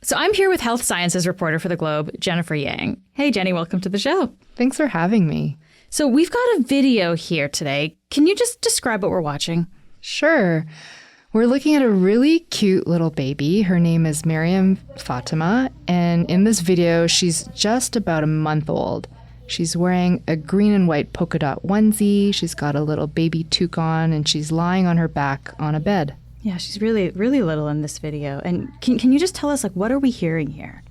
So I'm here with health sciences reporter for The Globe, Jennifer Yang. Hey, Jenny, welcome to the show. Thanks for having me. So we've got a video here today. Can you just describe what we're watching? Sure. We're looking at a really cute little baby. Her name is Maryam Fatima, and in this video, she's just about a month old. She's wearing a green and white polka dot onesie, she's got a little baby toque on, and she's lying on her back on a bed. Yeah, she's really, really little in this video. And can you just tell us, what are we hearing here?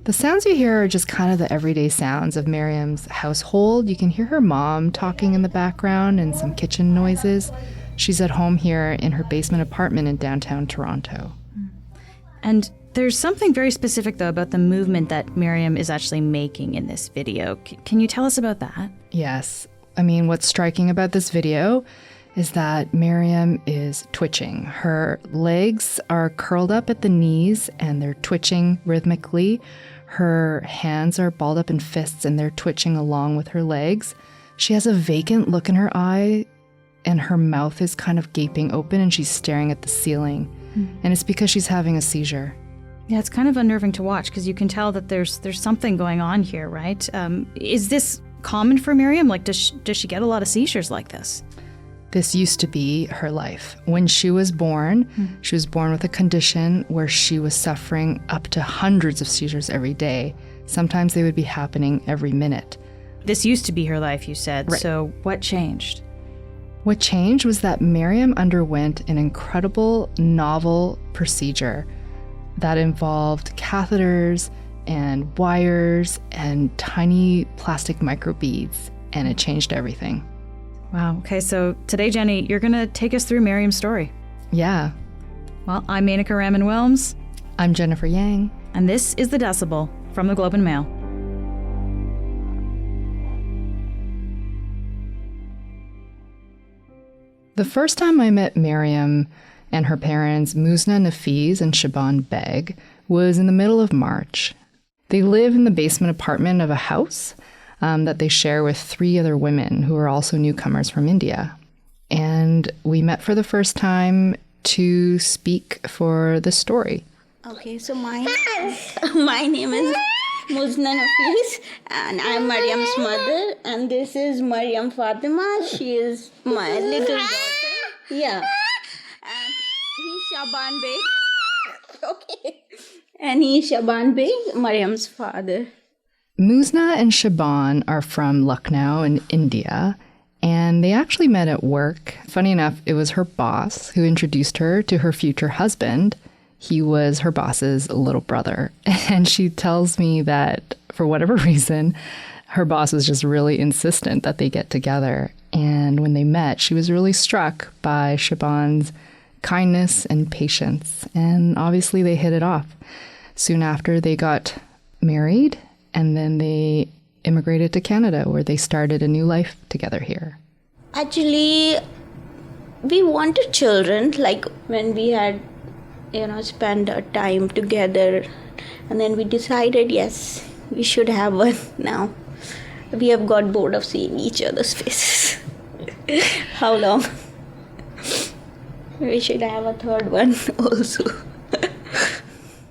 The sounds you hear are just kind of the everyday sounds of Maryam's household. You can hear her mom talking in the background and some kitchen noises. She's at home here in her basement apartment in downtown Toronto. And there's something very specific, though, about the movement that Maryam is actually making in this video. Can you tell us about that? Yes. I mean, what's striking about this video is that Maryam is twitching. Her legs are curled up at the knees and they're twitching rhythmically. Her hands are balled up in fists and they're twitching along with her legs. She has a vacant look in her eye and her mouth is kind of gaping open and she's staring at the ceiling. And it's because she's having a seizure. Yeah, it's kind of unnerving to watch because you can tell that there's something going on here, right? Is this common for Maryam? Like, does she get a lot of seizures like this? This used to be her life. When she was born with a condition where she was suffering up to hundreds of seizures every day. Sometimes they would be happening every minute. This used to be her life, you said. Right. So what changed? What changed was that Maryam underwent an incredible novel procedure that involved catheters and wires and tiny plastic microbeads, and it changed everything. Wow. Okay, so today, Jenny, you're going to take us through Maryam's story. Yeah. Well, I'm Menaka Raman-Wilms. I'm Jennifer Yang. And this is The Decibel from The Globe and Mail. The first time I met Maryam and her parents, Muzna Nafees and Shaban Beg, was in the middle of March. They live in the basement apartment of a house that they share with 3 other women who are also newcomers from India. And we met for the first time to speak for the story. Okay, so my name is Muzna Nafees, and I'm Maryam's mother, and this is Maryam Fatima. She is my little daughter. Yeah. And he's Shaban Beg. Okay. And he's Shaban Beg, Maryam's father. Muzna and Shaban are from Lucknow in India, and they actually met at work. Funny enough, it was her boss who introduced her to her future husband. He was her boss's little brother. And she tells me that for whatever reason, her boss was just really insistent that they get together. And when they met, she was really struck by Shaban's kindness and patience. And obviously they hit it off. Soon after, they got married, and then they immigrated to Canada, where they started a new life together here. Actually, we wanted children, like when we had, spent our time together. And then we decided, yes, we should have one now. We have got bored of seeing each other's faces. How long? We should have a third one also.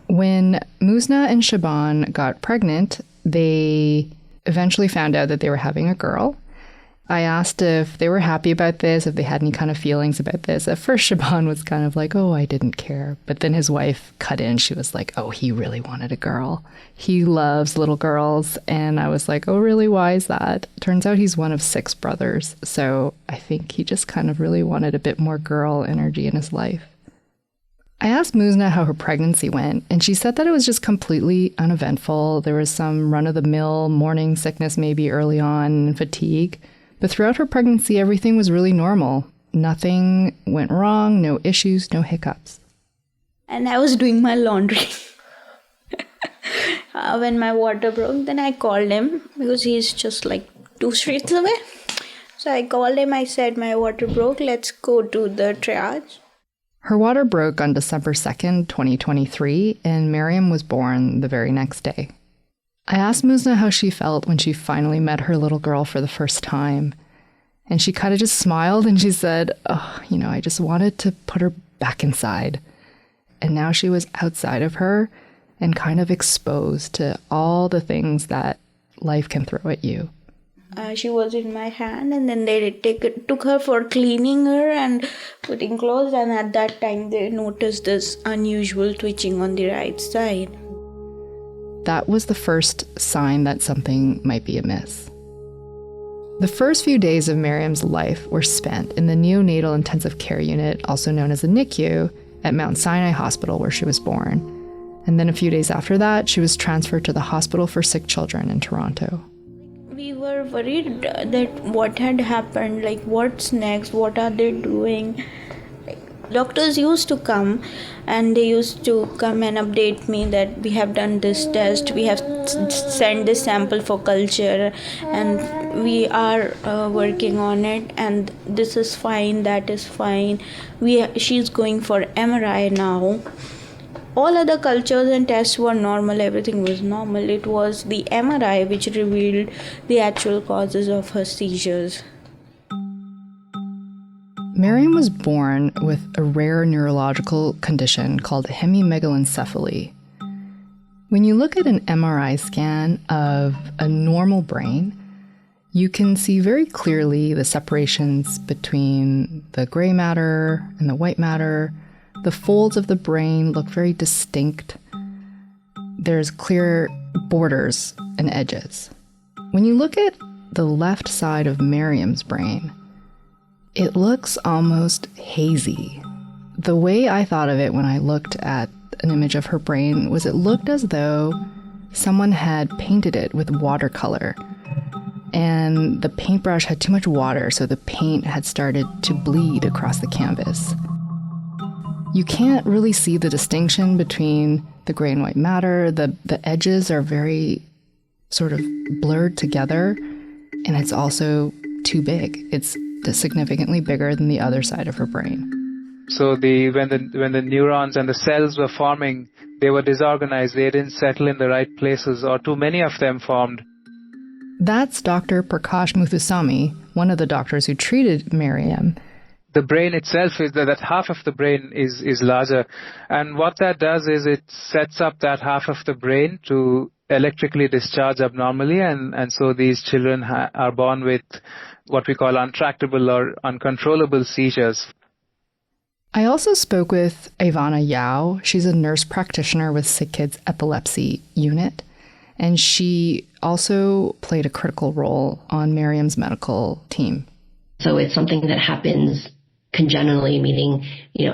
When Muzna and Shaban got pregnant, they eventually found out that they were having a girl. I asked if they were happy about this, if they had any kind of feelings about this. At first, Shaban was kind of like, oh, I didn't care. But then his wife cut in. She was like, oh, he really wanted a girl. He loves little girls. And I was like, oh, really? Why is that? Turns out he's one of 6 brothers. So I think he just kind of really wanted a bit more girl energy in his life. I asked Muzna how her pregnancy went, and she said that it was just completely uneventful. There was some run-of-the-mill morning sickness maybe early on and fatigue. But throughout her pregnancy, everything was really normal. Nothing went wrong, no issues, no hiccups. And I was doing my laundry. When my water broke, then I called him because he's just like 2 streets away. So I called him, I said, my water broke, let's go to the triage. Her water broke on December 2nd, 2023, and Maryam was born the very next day. I asked Muzna how she felt when she finally met her little girl for the first time. And she kind of just smiled and she said, oh, I just wanted to put her back inside. And now she was outside of her, and kind of exposed to all the things that life can throw at you. She was in my hand, and then they took her for cleaning her and putting clothes, and at that time they noticed this unusual twitching on the right side. That was the first sign that something might be amiss. The first few days of Maryam's life were spent in the neonatal intensive care unit, also known as the NICU, at Mount Sinai Hospital where she was born. And then a few days after that, she was transferred to the Hospital for Sick Children in Toronto. We were worried that what had happened, like what's next, what are they doing. Doctors used to come and they used to come and update me that we have done this test, we have sent this sample for culture, and we are working on it, and this is fine, that is fine. She's going for MRI now. All other cultures and tests were normal, everything was normal. It was the MRI which revealed the actual causes of her seizures. Maryam was born with a rare neurological condition called hemimegalencephaly. When you look at an MRI scan of a normal brain, you can see very clearly the separations between the gray matter and the white matter. The folds of the brain look very distinct. There's clear borders and edges. When you look at the left side of Maryam's brain, it looks almost hazy. The way I thought of it when I looked at an image of her brain was it looked as though someone had painted it with watercolor, and the paintbrush had too much water, so the paint had started to bleed across the canvas. You can't really see the distinction between the gray and white matter. The edges are very sort of blurred together, and it's also too big. It's significantly bigger than the other side of her brain. So when the neurons and the cells were forming, they were disorganized. They didn't settle in the right places, or too many of them formed. That's Dr. Prakash Muthuswamy, one of the doctors who treated Maryam. The brain itself is that half of the brain is larger. And what that does is it sets up that half of the brain to electrically discharge abnormally. And so these children are born with what we call untractable or uncontrollable seizures. I also spoke with Ivana Yao. She's a nurse practitioner with Sick Kids Epilepsy Unit. And she also played a critical role on Maryam's medical team. So it's something that happens congenitally, meaning,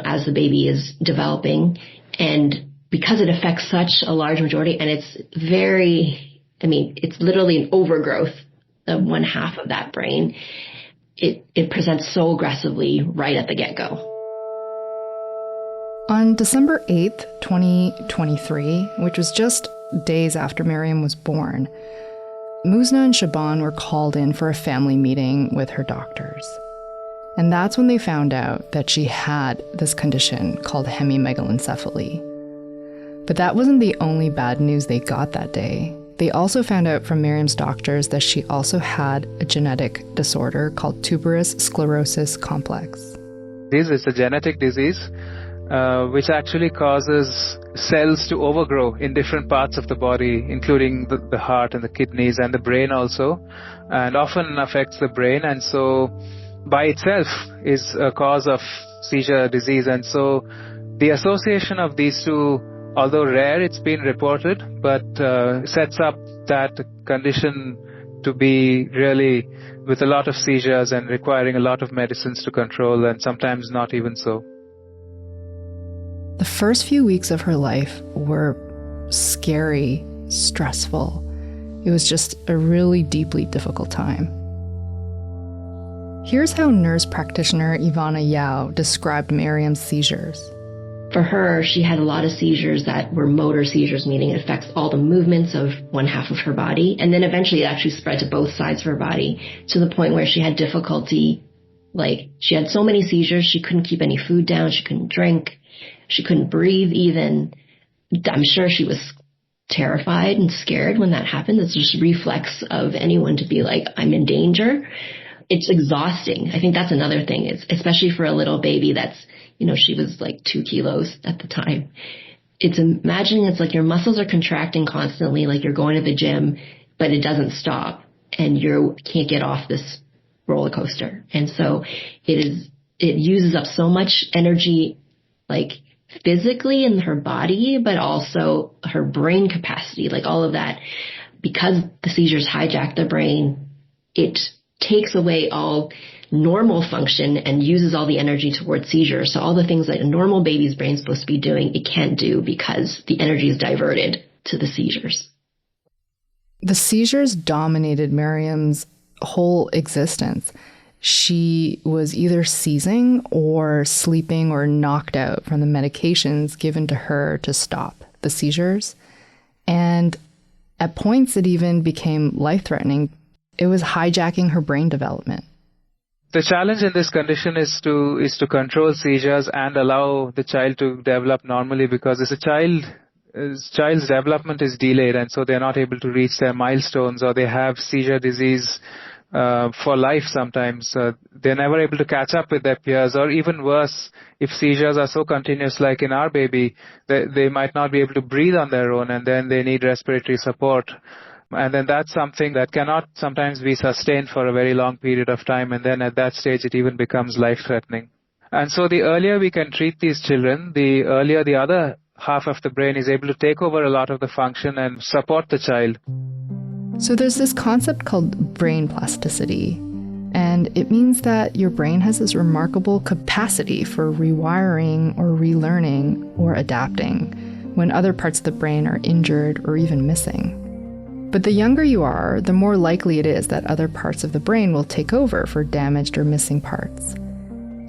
as the baby is developing. And because it affects such a large majority, and it's literally an overgrowth of one half of that brain, it presents so aggressively right at the get-go. On December 8th, 2023, which was just days after Maryam was born, Muzna and Shaban were called in for a family meeting with her doctors. And that's when they found out that she had this condition called hemimegalencephaly. But that wasn't the only bad news they got that day. They also found out from Maryam's doctors that she also had a genetic disorder called tuberous sclerosis complex. This is a genetic disease which actually causes cells to overgrow in different parts of the body, including the heart and the kidneys and the brain also, and often affects the brain, and so by itself is a cause of seizure disease. And so the association of these two, although rare, it's been reported, but sets up that condition to be really with a lot of seizures and requiring a lot of medicines to control, and sometimes not even so. The first few weeks of her life were scary, stressful. It was just a really deeply difficult time. Here's how nurse practitioner Ivana Yao described Maryam's seizures. For her, she had a lot of seizures that were motor seizures, meaning it affects all the movements of one half of her body. And then eventually it actually spread to both sides of her body to the point where she had difficulty. Like, she had so many seizures, she couldn't keep any food down, she couldn't drink, she couldn't breathe even. I'm sure she was terrified and scared when that happened. It's just a reflex of anyone to be like, I'm in danger. It's exhausting. I think that's another thing, is especially for a little baby that's, she was like 2 kilos at the time. it's imagining it's like your muscles are contracting constantly, like you're going to the gym, but it doesn't stop and you can't get off this roller coaster. And so it uses up so much energy, like physically in her body, but also her brain capacity, like all of that. Because the seizures hijack the brain, it takes away all normal function and uses all the energy towards seizures. So all the things that a normal baby's brain is supposed to be doing, it can't do because the energy is diverted to the seizures. The seizures dominated Maryam's whole existence. She was either seizing or sleeping or knocked out from the medications given to her to stop the seizures. And at points, it even became life-threatening. It was hijacking her brain development. The challenge in this condition is to control seizures and allow the child to develop normally, because as a child's development is delayed, and so they're not able to reach their milestones, or they have seizure disease for life sometimes. They're never able to catch up with their peers, or even worse, if seizures are so continuous like in our baby, they might not be able to breathe on their own, and then they need respiratory support. And then that's something that cannot sometimes be sustained for a very long period of time, and then at that stage it even becomes life-threatening. And so the earlier we can treat these children, the earlier the other half of the brain is able to take over a lot of the function and support the child. So there's this concept called brain plasticity, and it means that your brain has this remarkable capacity for rewiring or relearning or adapting when other parts of the brain are injured or even missing. But the younger you are, the more likely it is that other parts of the brain will take over for damaged or missing parts.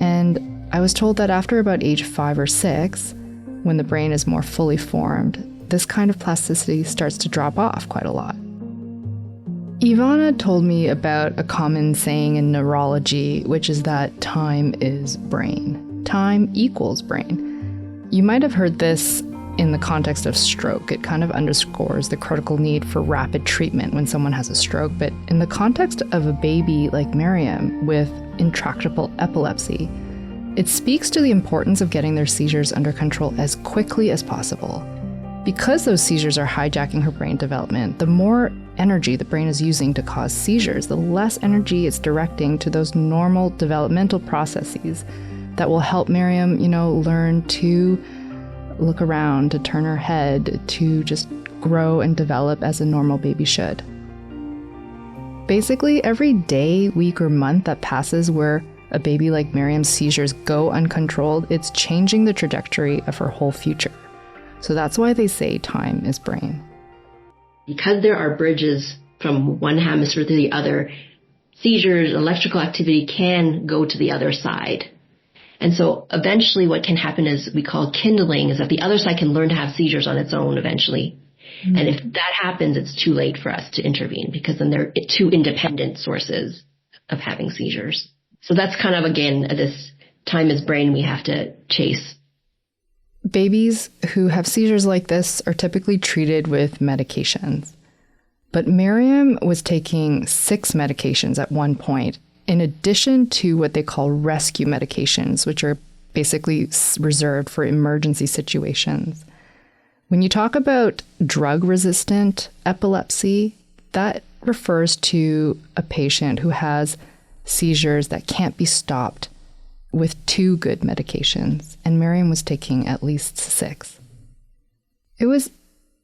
And I was told that after about age 5 or 6, when the brain is more fully formed, this kind of plasticity starts to drop off quite a lot. Ivana told me about a common saying in neurology, which is that time is brain. Time equals brain. You might have heard this in the context of stroke. It kind of underscores the critical need for rapid treatment when someone has a stroke. But in the context of a baby like Maryam with intractable epilepsy, it speaks to the importance of getting their seizures under control as quickly as possible. Because those seizures are hijacking her brain development, the more energy the brain is using to cause seizures, the less energy it's directing to those normal developmental processes that will help Maryam, learn to look around, to turn her head, to just grow and develop as a normal baby should. Basically, every day, week, or month that passes where a baby like Maryam's seizures go uncontrolled, it's changing the trajectory of her whole future. So that's why they say time is brain. Because there are bridges from one hemisphere to the other, seizures, electrical activity can go to the other side. And so eventually what can happen is we call kindling, is that the other side can learn to have seizures on its own eventually. Mm-hmm. And if that happens, it's too late for us to intervene, because then they're two independent sources of having seizures. So that's kind of, again, this time is brain we have to chase. Babies who have seizures like this are typically treated with medications. But Maryam was taking 6 medications at one point, in addition to what they call rescue medications, which are basically reserved for emergency situations. When you talk about drug-resistant epilepsy, that refers to a patient who has seizures that can't be stopped with 2 good medications, and Maryam was taking at least 6. It was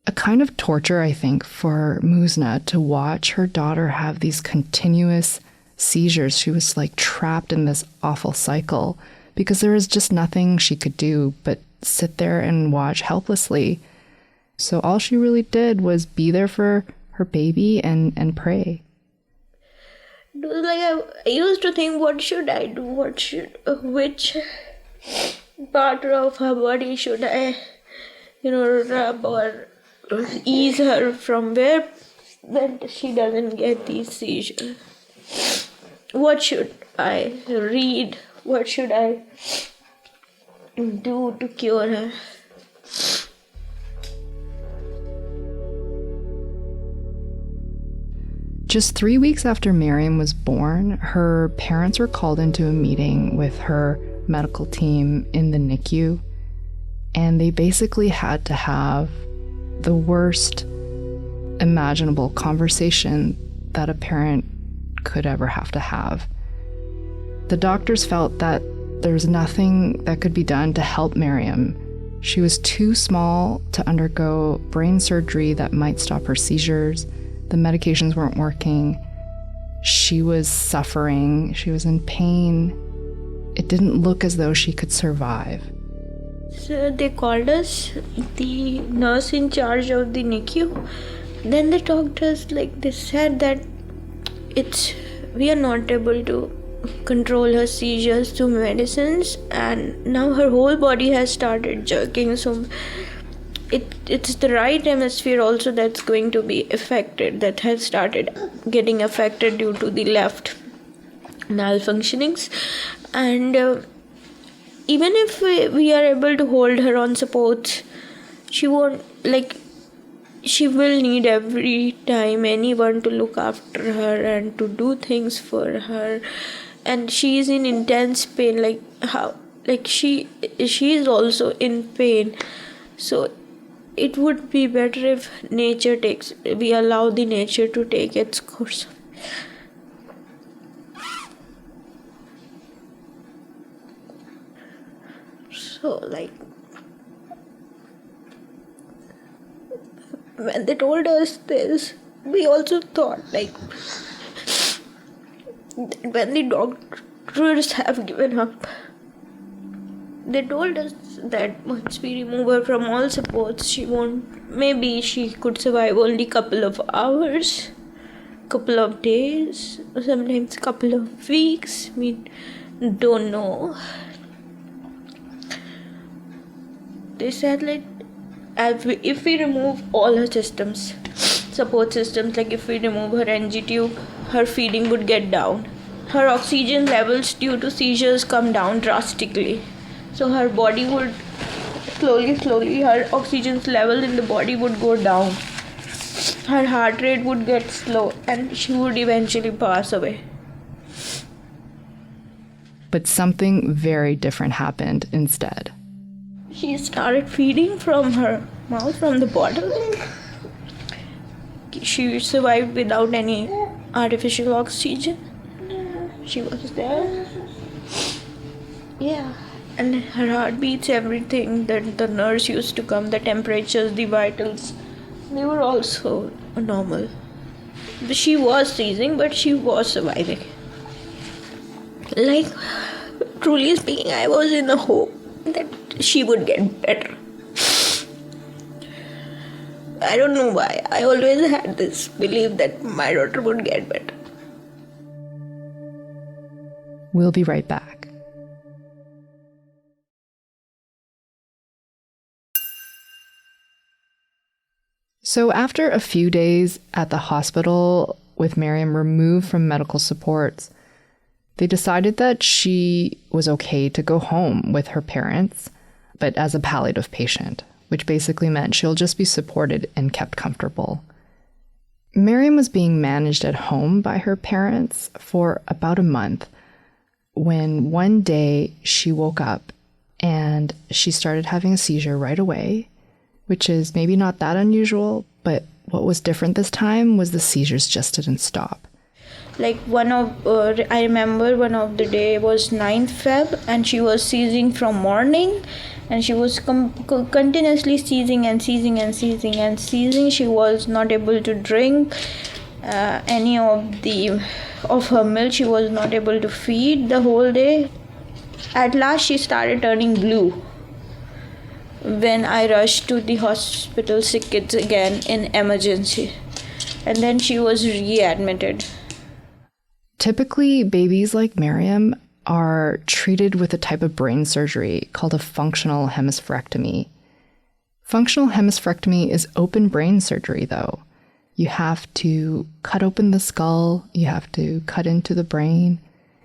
a kind of torture, I think, for Muzna to watch her daughter have these continuous seizures. She was like trapped in this awful cycle because there was just nothing she could do but sit there and watch helplessly. So all she really did was be there for her baby and pray. I used to think, what should I do? Which part of her body should I, rub or ease her from where that she doesn't get these seizures? What should I read? What should I do to cure her? Just 3 weeks after Maryam was born, her parents were called into a meeting with her medical team in the NICU. And they basically had to have the worst imaginable conversation that a parent could ever have to have. The doctors felt that there was nothing that could be done to help Maryam. She was too small to undergo brain surgery that might stop her seizures. The medications weren't working. She was suffering. She was in pain. It didn't look as though she could survive. So they called us, the nurse in charge of the NICU. Then the doctors, they said that we are not able to control her seizures through medicines, and now her whole body has started jerking. So it's the right hemisphere also that's going to be affected, that has started getting affected due to the left malfunctionings. And even if we are able to hold her on supports, she won't, she will need every time anyone to look after her and to do things for her. And she is in intense pain, she is also in pain. So it would be better if we allow the nature to take its course. So when they told us this, we also thought when the doctors have given up, they told us that once we remove her from all supports, maybe she could survive only couple of hours, couple of days, or sometimes couple of weeks. We don't know. They said if we remove all her systems, support systems, if we remove her NG tube, her feeding would get down. Her oxygen levels due to seizures come down drastically. So her body would slowly, her oxygen level in the body would go down. Her heart rate would get slow and she would eventually pass away. But something very different happened instead. She started feeding from her mouth, from the bottle. She survived without any artificial oxygen. She was there. Yeah. And her heartbeats, everything, that the nurse used to come, the temperatures, the vitals, they were also normal. She was seizing, but she was surviving. Truly speaking, I was in a hope that she would get better. I don't know why. I always had this belief that my daughter would get better. We'll be right back. So after a few days at the hospital with Maryam removed from medical supports, they decided that she was okay to go home with her parents, but as a palliative patient, which basically meant she'll just be supported and kept comfortable. Maryam was being managed at home by her parents for about a month when one day she woke up and she started having a seizure right away, which is maybe not that unusual, but what was different this time was the seizures just didn't stop. I remember one of the day was 9th Feb and she was seizing from morning and she was continuously seizing and seizing and seizing and seizing. She was not able to drink any of her milk. She was not able to feed the whole day. At last she started turning blue when I rushed to the hospital sick kids again in emergency, and then she was readmitted. Typically, babies like Maryam are treated with a type of brain surgery called a functional hemispherectomy. Functional hemispherectomy is open brain surgery, though. You have to cut open the skull, you have to cut into the brain.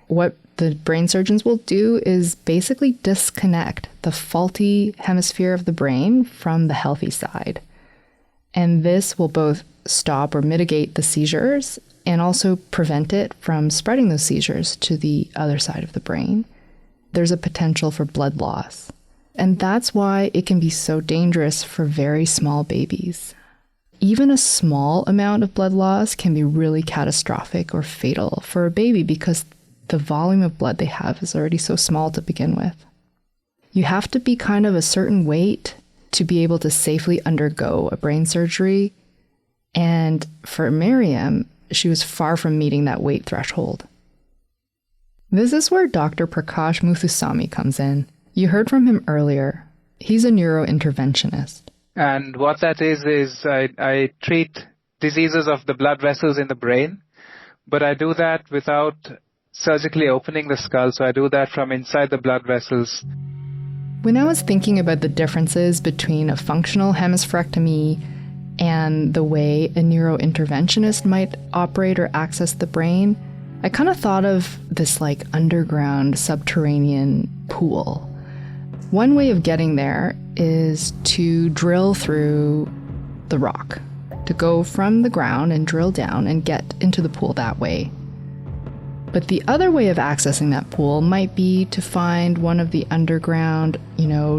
What the brain surgeons will do is basically disconnect the faulty hemisphere of the brain from the healthy side. And this will both stop or mitigate the seizures and also prevent it from spreading those seizures to the other side of the brain. There's a potential for blood loss. And that's why it can be so dangerous for very small babies. Even a small amount of blood loss can be really catastrophic or fatal for a baby because the volume of blood they have is already so small to begin with. You have to be kind of a certain weight to be able to safely undergo a brain surgery. And for Maryam, she was far from meeting that weight threshold. This is where Dr. Prakash Muthuswamy comes in. You heard from him earlier. He's a neurointerventionist. And what that is I treat diseases of the blood vessels in the brain, but I do that without surgically opening the skull, so I do that from inside the blood vessels. When I was thinking about the differences between a functional hemispherectomy and the way a neurointerventionist might operate or access the brain, I kind of thought of this like underground subterranean pool. One way of getting there is to drill through the rock, to go from the ground and drill down and get into the pool that way. But the other way of accessing that pool might be to find one of the underground,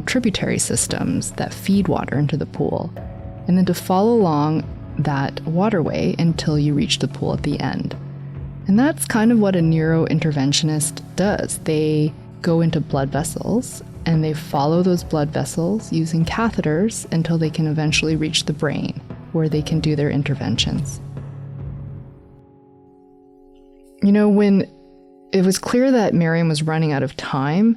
tributary systems that feed water into the pool, and then to follow along that waterway until you reach the pool at the end. And that's kind of what a neurointerventionist does. They go into blood vessels and they follow those blood vessels using catheters until they can eventually reach the brain, where they can do their interventions. When it was clear that Maryam was running out of time,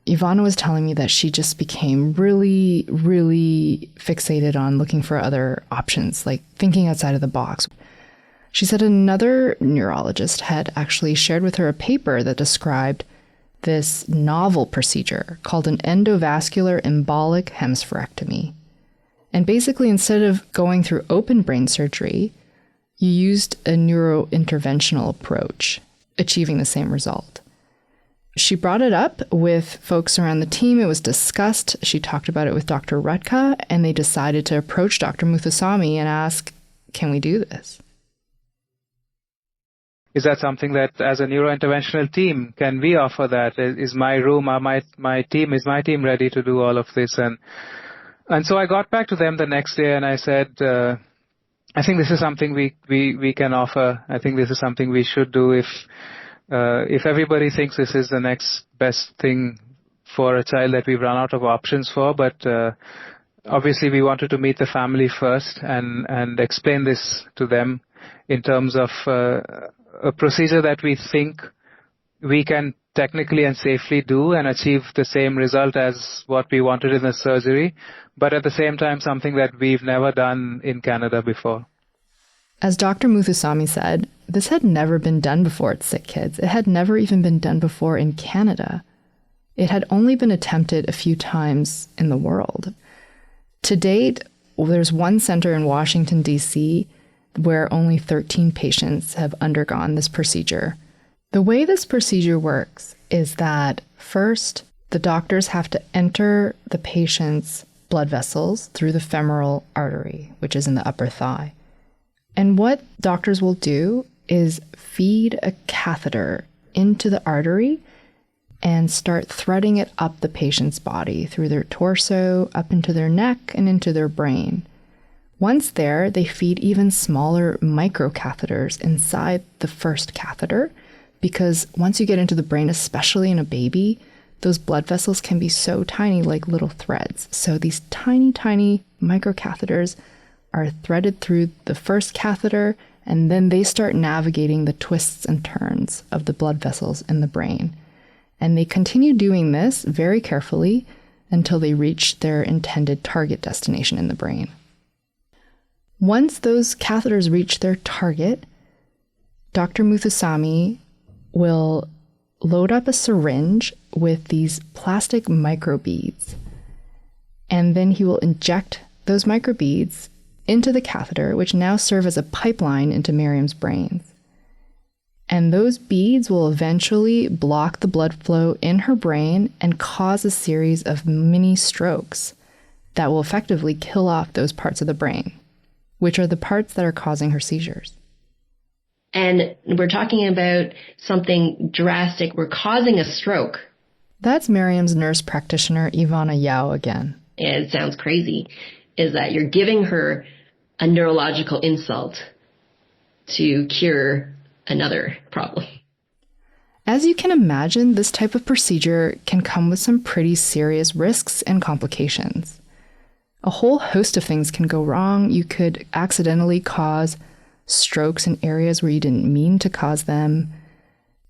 Ivana was telling me that she just became really, really fixated on looking for other options, like thinking outside of the box. She said another neurologist had actually shared with her a paper that described this novel procedure called an endovascular embolic hemispherectomy. And basically, instead of going through open brain surgery, you used a neurointerventional approach, achieving the same result. She brought it up with folks around the team. It was discussed. She talked about it with Dr. Rutka, and they decided to approach Dr. Muthuswamy and ask, can we do this? Is that something that, as a neurointerventional team, can we offer that? Is my room, is my team ready to do all of this? And so I got back to them the next day and I said, I think this is something we can offer. I think this is something we should do if everybody thinks this is the next best thing for a child that we've run out of options for. But obviously we wanted to meet the family first and explain this to them in terms of a procedure that we think we can technically and safely do and achieve the same result as what we wanted in the surgery, but at the same time something that we've never done in Canada before. As Dr. Muthuswamy said, this had never been done before at Sick Kids. It had never even been done before in Canada. It had only been attempted a few times in the world. To date, there's one center in Washington, D.C., where only 13 patients have undergone this procedure. The way this procedure works is that first, the doctors have to enter the patient's blood vessels through the femoral artery, which is in the upper thigh. And what doctors will do is feed a catheter into the artery and start threading it up the patient's body through their torso, up into their neck, and into their brain. Once there, they feed even smaller microcatheters inside the first catheter, because once you get into the brain, especially in a baby, those blood vessels can be so tiny, like little threads. So these tiny, tiny microcatheters are threaded through the first catheter, and then they start navigating the twists and turns of the blood vessels in the brain. And they continue doing this very carefully until they reach their intended target destination in the brain. Once those catheters reach their target, Dr. Muthuswamy will load up a syringe with these plastic microbeads, and then he will inject those microbeads into the catheter, which now serve as a pipeline into Maryam's brain. And those beads will eventually block the blood flow in her brain and cause a series of mini strokes that will effectively kill off those parts of the brain, which are the parts that are causing her seizures. And we're talking about something drastic. We're causing a stroke. That's Maryam's nurse practitioner, Ivana Yao again. And it sounds crazy, is that you're giving her a neurological insult to cure another problem. As you can imagine, this type of procedure can come with some pretty serious risks and complications. A whole host of things can go wrong. You could accidentally cause strokes in areas where you didn't mean to cause them.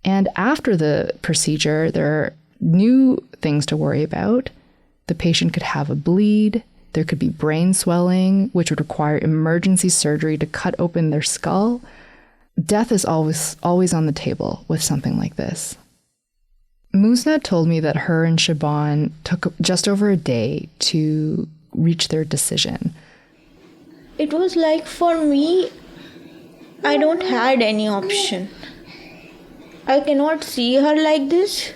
And after the procedure, there are new things to worry about. The patient could have a bleed. There could be brain swelling, which would require emergency surgery to cut open their skull. Death is always on the table with something like this. Muzna told me that her and Shaban took just over a day to reach their decision. It was like, for me, I don't had any option. I cannot see her like this.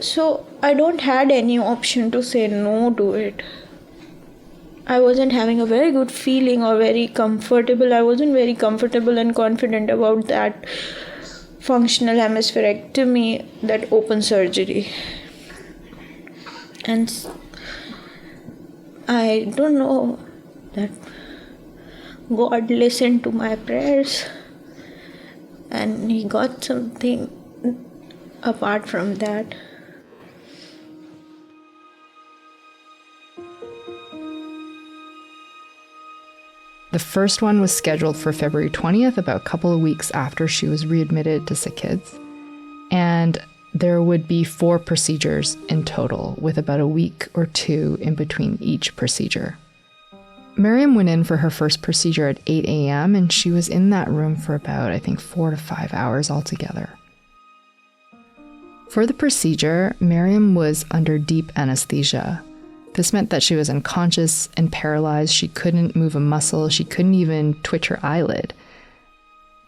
So I don't had any option to say no to it. I wasn't having a very good feeling or very comfortable. I wasn't very comfortable and confident about that functional hemispherectomy, that open surgery. And I don't know that God listened to my prayers and He got something apart from that. The first one was scheduled for February 20th, about a couple of weeks after she was readmitted to Sick Kids. And there would be 4 procedures in total, with about a week or 2 in between each procedure. Maryam went in for her first procedure at 8 a.m., and she was in that room for about, 4 to 5 hours altogether. For the procedure, Maryam was under deep anesthesia. This meant that she was unconscious and paralyzed. She couldn't move a muscle. She couldn't even twitch her eyelid.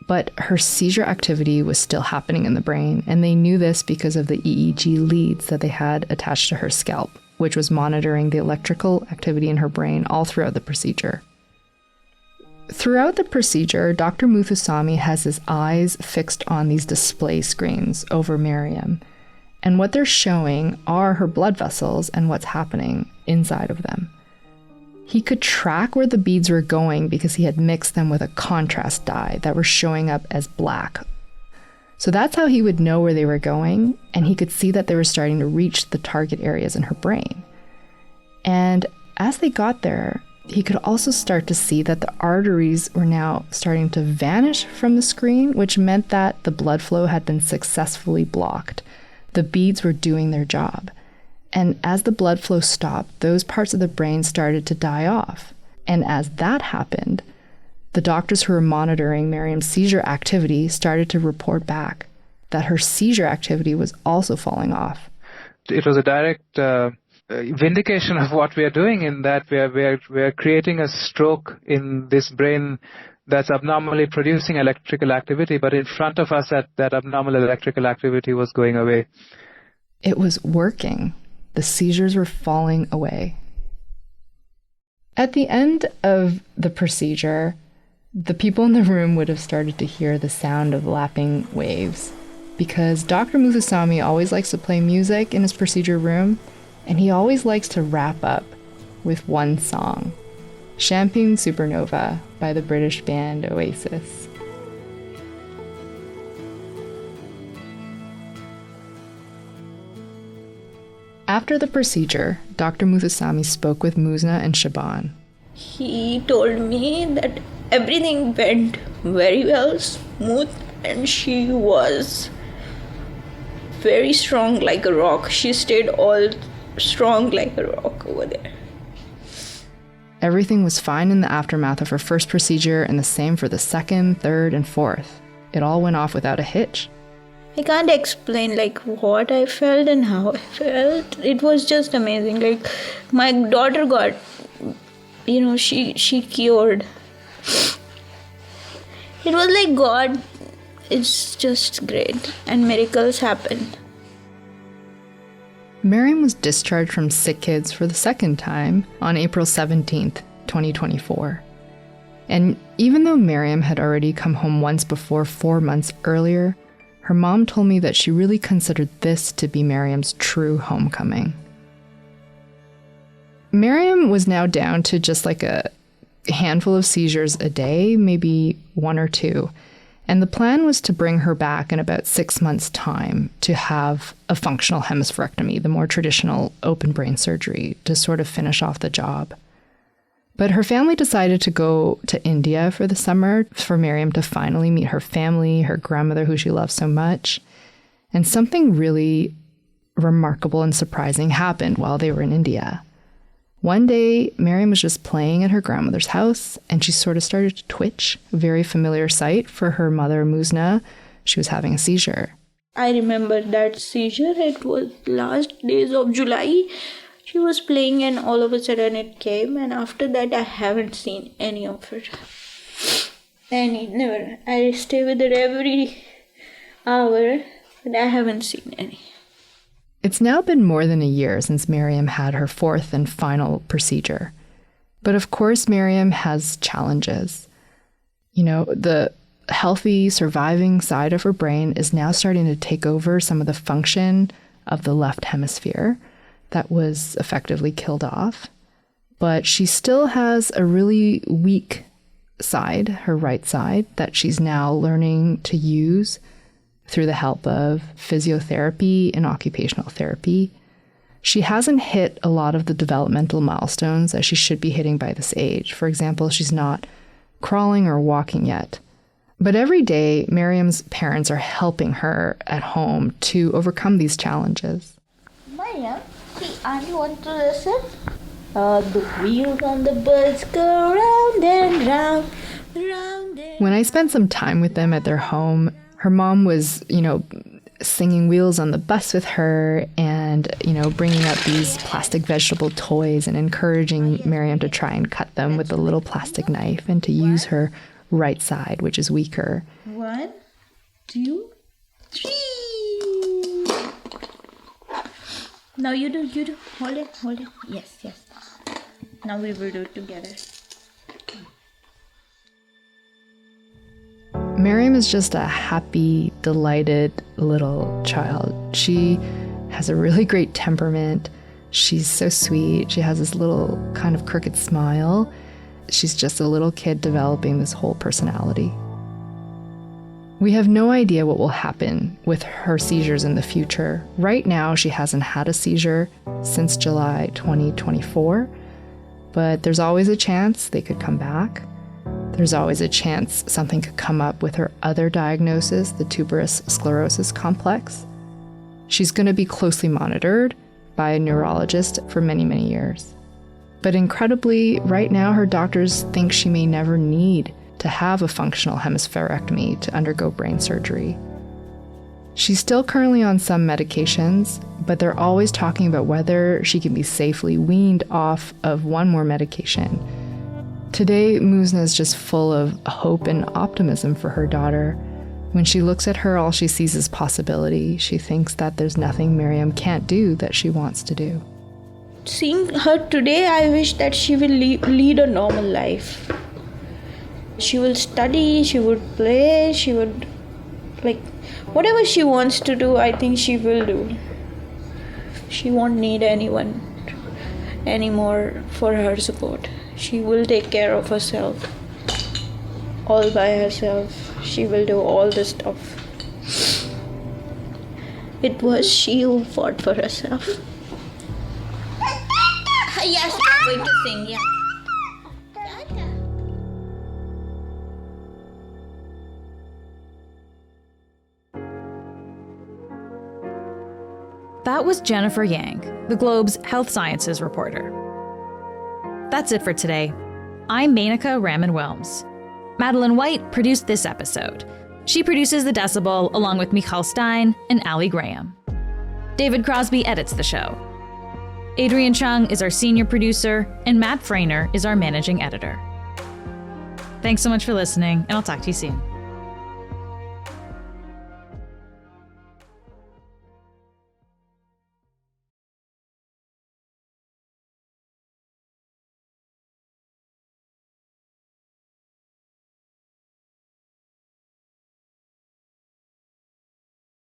But her seizure activity was still happening in the brain, and they knew this because of the EEG leads that they had attached to her scalp, which was monitoring the electrical activity in her brain all throughout the procedure. Throughout the procedure, Dr. Muthusamy has his eyes fixed on these display screens over Maryam, and what they're showing are her blood vessels and what's happening inside of them. He could track where the beads were going because he had mixed them with a contrast dye that were showing up as black. So that's how he would know where they were going, and he could see that they were starting to reach the target areas in her brain. And as they got there, he could also start to see that the arteries were now starting to vanish from the screen, which meant that the blood flow had been successfully blocked. The beads were doing their job. And as the blood flow stopped, those parts of the brain started to die off. And as that happened, the doctors who were monitoring Maryam's seizure activity started to report back that her seizure activity was also falling off. It was a direct vindication of what we are doing, in that we are creating a stroke in this brain that's abnormally producing electrical activity, but in front of us that abnormal electrical activity was going away. It was working. The seizures were falling away. At the end of the procedure, the people in the room would have started to hear the sound of lapping waves, because Dr. Muthusamy always likes to play music in his procedure room, and he always likes to wrap up with one song, Champagne Supernova by the British band Oasis. After the procedure, Dr. Muthusamy spoke with Muzna and Shaban. He told me that everything went very well, smooth, and she was very strong like a rock. She stayed all strong like a rock over there. Everything was fine in the aftermath of her first procedure, and the same for the second, third, and fourth. It all went off without a hitch. I can't explain what I felt and how I felt. It was just amazing. My daughter got, she cured. It was like God, it's just great, and miracles happen. Maryam was discharged from Sick Kids for the second time on April 17th, 2024. And even though Maryam had already come home once before 4 months earlier, her mom told me that she really considered this to be Maryam's true homecoming. Maryam was now down to just like a handful of seizures a day, maybe 1 or 2. And the plan was to bring her back in about 6 months' time to have a functional hemispherectomy, the more traditional open brain surgery, to sort of finish off the job. But her family decided to go to India for the summer for Maryam to finally meet her family, her grandmother, who she loves so much. And something really remarkable and surprising happened while they were in India. One day, Maryam was just playing at her grandmother's house, and she sort of started to twitch, a very familiar sight for her mother, Muzna. She was having a seizure. I remember that seizure. It was last days of July. She was playing and all of a sudden it came, and after that I haven't seen any of it. Never. I stay with her every hour, but I haven't seen any. It's now been more than a year since Maryam had her 4th and final procedure. But of course, Maryam has challenges. You know, the healthy, surviving side of her brain is now starting to take over some of the function of the left hemisphere that was effectively killed off. But she still has a really weak side, her right side, that she's now learning to use through the help of physiotherapy and occupational therapy. She hasn't hit a lot of the developmental milestones that she should be hitting by this age. For example, she's not crawling or walking yet. But every day, Maryam's parents are helping her at home to overcome these challenges. Maryam, see, Auntie want to listen? The wheels on the bus go round and round, round and... When I spent some time with them at their home, her mom was, singing Wheels on the Bus with her and, bringing out these plastic vegetable toys and encouraging Maryam to try and cut them with a little plastic knife and to use her right side, which is weaker. 1, 2, 3. Now you do. Hold it. Yes. Now we will do it together. Maryam is just a happy, delighted little child. She has a really great temperament. She's so sweet. She has this little kind of crooked smile. She's just a little kid developing this whole personality. We have no idea what will happen with her seizures in the future. Right now, she hasn't had a seizure since July 2024, but there's always a chance they could come back. There's always a chance something could come up with her other diagnosis, the tuberous sclerosis complex. She's going to be closely monitored by a neurologist for many, many years. But incredibly, right now her doctors think she may never need to have a functional hemispherectomy to undergo brain surgery. She's still currently on some medications, but they're always talking about whether she can be safely weaned off of one more medication. Today, Muzna is just full of hope and optimism for her daughter. When she looks at her, all she sees is possibility. She thinks that there's nothing Maryam can't do that she wants to do. Seeing her today, I wish that she will lead a normal life. She will study, she would play, she would, whatever she wants to do, I think she will do. She won't need anyone anymore for her support. She will take care of herself. All by herself. She will do all the stuff. It was she who fought for herself. Yes, I'm going to sing, yeah. That was Jennifer Yang, the Globe's health sciences reporter. That's it for today. I'm Menaka Raman-Wilms. Madeline White produced this episode. She produces The Decibel along with Michal Stein and Ali Graham. David Crosby edits the show. Adrian Chung is our senior producer, and Matt Frainer is our managing editor. Thanks so much for listening, and I'll talk to you soon.